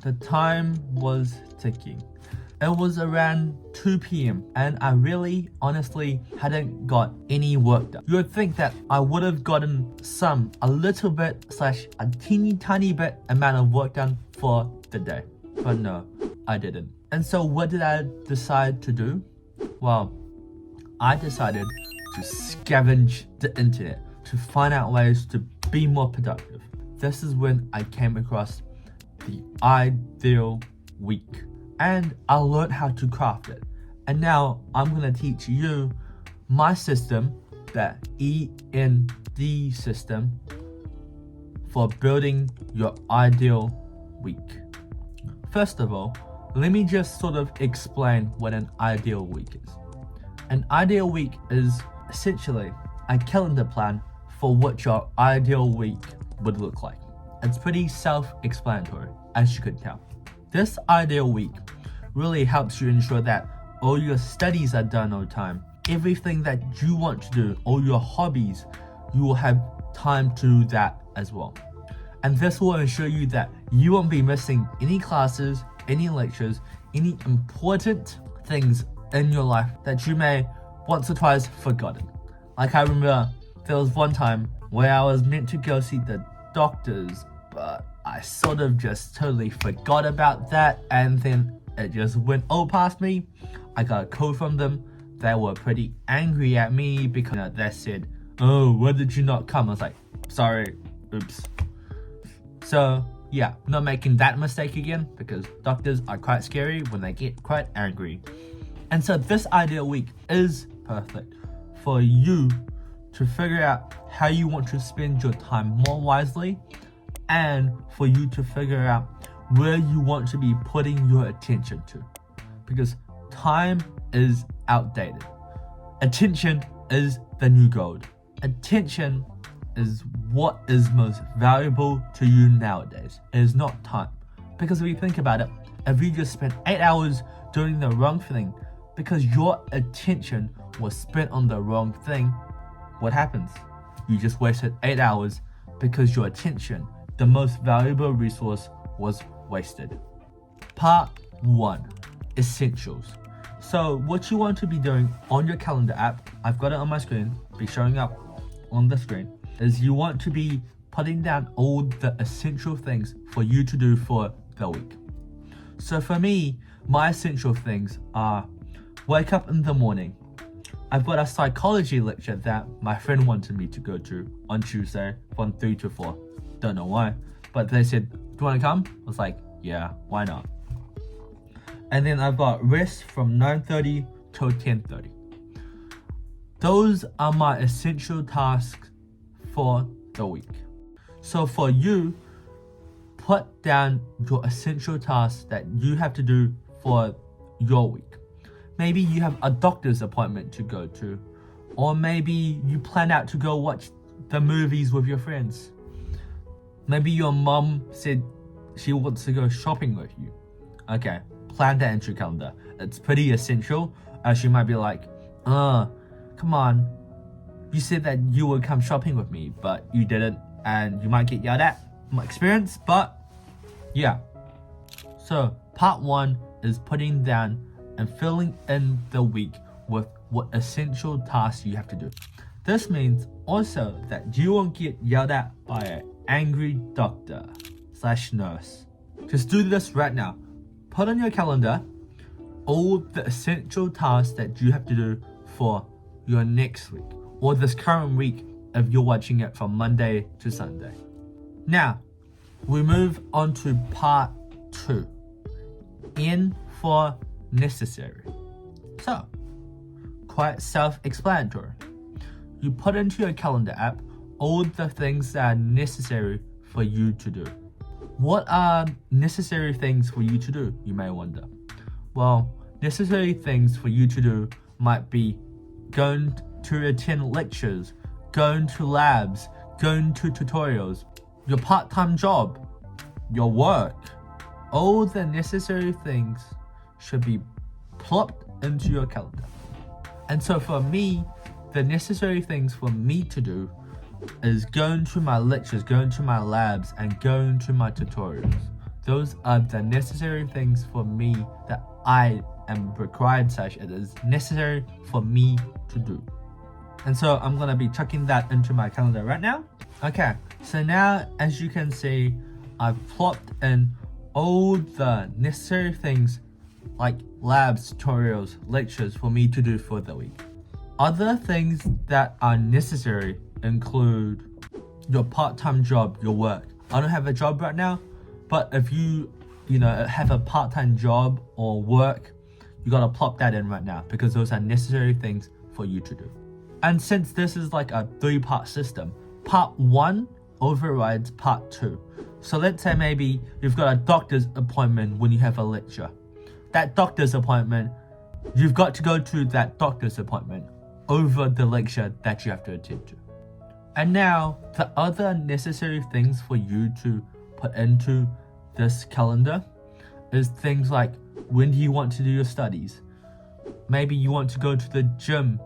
the time was ticking. It was around 2 p.m. and I really, honestly, hadn't got any work done. You would think that I would have gotten a little bit / a teeny tiny bit amount of work done for the day. But no, I didn't. And so what did I decide to do? Well, I decided to scavenge the internet to find out ways to be more productive. This is when I came across the ideal week. And I learned how to craft it. And now I'm gonna teach you my system, the END system, for building your ideal week. First of all, let me just sort of explain what an ideal week is. An ideal week is essentially a calendar plan for what your ideal week would look like. It's pretty self-explanatory, as you could tell. This ideal week really helps you ensure that all your studies are done on time. Everything that you want to do, all your hobbies, you will have time to do that as well. And this will ensure you that you won't be missing any classes, any lectures, any important things in your life that you may once or twice forgotten. Like I remember there was one time where I was meant to go see the doctors, but I sort of just totally forgot about that, and then it just went all past me. I got a call from them. They were pretty angry at me because they said, "Oh, why did you not come?" I was like, "Sorry, oops." So yeah, not making that mistake again, because doctors are quite scary when they get quite angry. And so this ideal week is perfect for you to figure out how you want to spend your time more wisely, and for you to figure out where you want to be putting your attention to. Because time is outdated. Attention is the new gold. Attention is what is most valuable to you nowadays. It is not time. Because if you think about it, if you just spent 8 hours doing the wrong thing because your attention was spent on the wrong thing, what happens? You just wasted 8 hours because your attention, the most valuable resource, was wasted. Part 1, essentials. So what you want to be doing on your calendar app, I've got it on my screen, be showing up on the screen, is you want to be putting down all the essential things for you to do for the week. So for me, my essential things are wake up in the morning. I've got a psychology lecture that my friend wanted me to go to on Tuesday from 3 to 4. Don't know why, but they said, "Do you want to come?" I was like, yeah, why not? And then I've got rest from 9:30 till 10:30. Those are my essential tasks for the week. So for you, put down your essential tasks that you have to do for your week. Maybe you have a doctor's appointment to go to, or maybe you plan out to go watch the movies with your friends. Maybe your mom said she wants to go shopping with you. Okay, plan that into your calendar. It's pretty essential, as she might be like, come on, you said that you would come shopping with me, but you didn't, and you might get yelled at. My experience, but yeah. So part 1 is putting down and filling in the week with what essential tasks you have to do. This means also that you won't get yelled at by an angry doctor / nurse. Just do this right now. Put on your calendar all the essential tasks that you have to do for your next week, or this current week if you're watching it from Monday to Sunday. Now, we move on to part 2. N for necessary. So, quite self-explanatory. You put into your calendar app all the things that are necessary for you to do. What are necessary things for you to do, you may wonder? Well, necessary things for you to do might be going to attend lectures, going to labs, going to tutorials, your part-time job, your work. All the necessary things should be plopped into your calendar. And so for me, the necessary things for me to do is going to my lectures, going to my labs, and going to my tutorials. Those are the necessary things for me that I am required, such it is necessary for me to do. And so I'm gonna be chucking that into my calendar right now. Okay, so now as you can see, I've plopped in all the necessary things like labs, tutorials, lectures for me to do for the week. Other things that are necessary include your part-time job, your work. I don't have a job right now, but if you have a part-time job or work, you gotta plop that in right now because those are necessary things for you to do. And since this is like a 3-part system, part 1 overrides part 2. So let's say maybe you've got a doctor's appointment when you have a lecture. That doctor's appointment, you've got to go to that doctor's appointment over the lecture that you have to attend to. And now, the other necessary things for you to put into this calendar is things like, when do you want to do your studies? Maybe you want to go to the gym.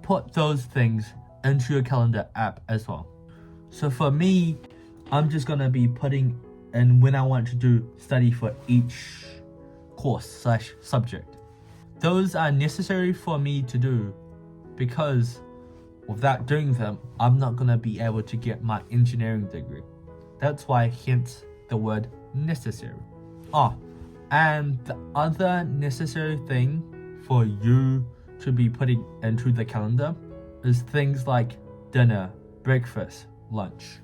Put those things into your calendar app as well. So for me, I'm just gonna be putting in when I want to do study for each course / subject. Those are necessary for me to do because without doing them, I'm not gonna be able to get my engineering degree. That's why hence the word necessary. And the other necessary thing for you to be putting into the calendar is things like dinner, breakfast, lunch.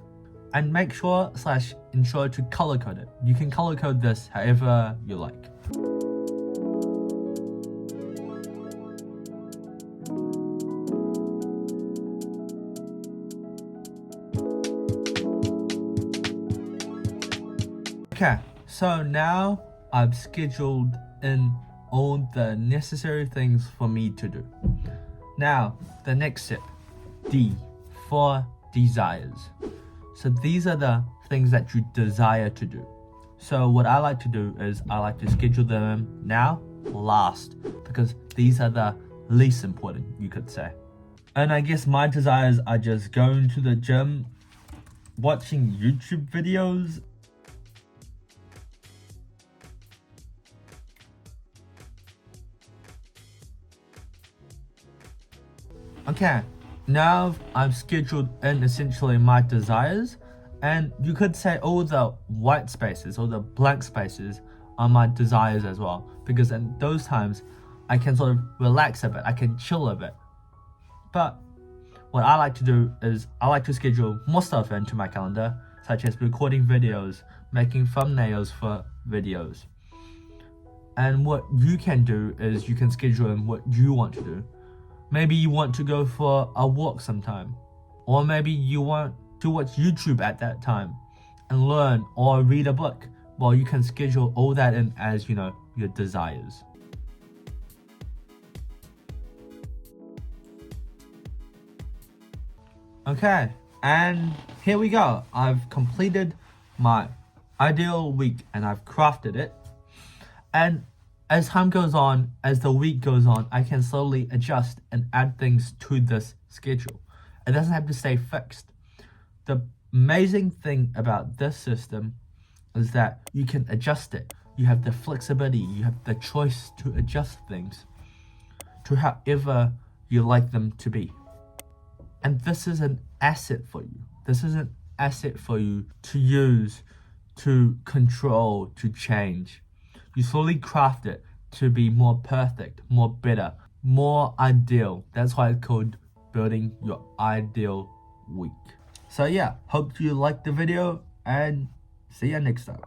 And make sure / ensure to color code it. You can color code this however you like. Okay, so now I've scheduled in all the necessary things for me to do. Now, the next step, D, for desires. So these are the things that you desire to do. So what I like to do is I like to schedule them now, last, because these are the least important, you could say. And I guess my desires are just going to the gym, watching YouTube videos. Okay, now I've scheduled in essentially my desires, and you could say all the white spaces or the blank spaces are my desires as well, because in those times I can sort of relax a bit, I can chill a bit. But what I like to do is I like to schedule more stuff into my calendar, such as recording videos, making thumbnails for videos. And what you can do is you can schedule in what you want to do. Maybe you want to go for a walk sometime, or maybe you want to watch YouTube at that time and learn or read a book. Well, you can schedule all that in as, your desires. Okay, and here we go. I've completed my ideal week and I've crafted it. And as time goes on, as the week goes on, I can slowly adjust and add things to this schedule. It doesn't have to stay fixed. The amazing thing about this system is that you can adjust it. You have the flexibility, you have the choice to adjust things to however you like them to be. And this is an asset for you. This is an asset for you to use, to control, to change. You slowly craft it to be more perfect, more better, more ideal. That's why it's called building your ideal week. So yeah, hope you liked the video and see you next time.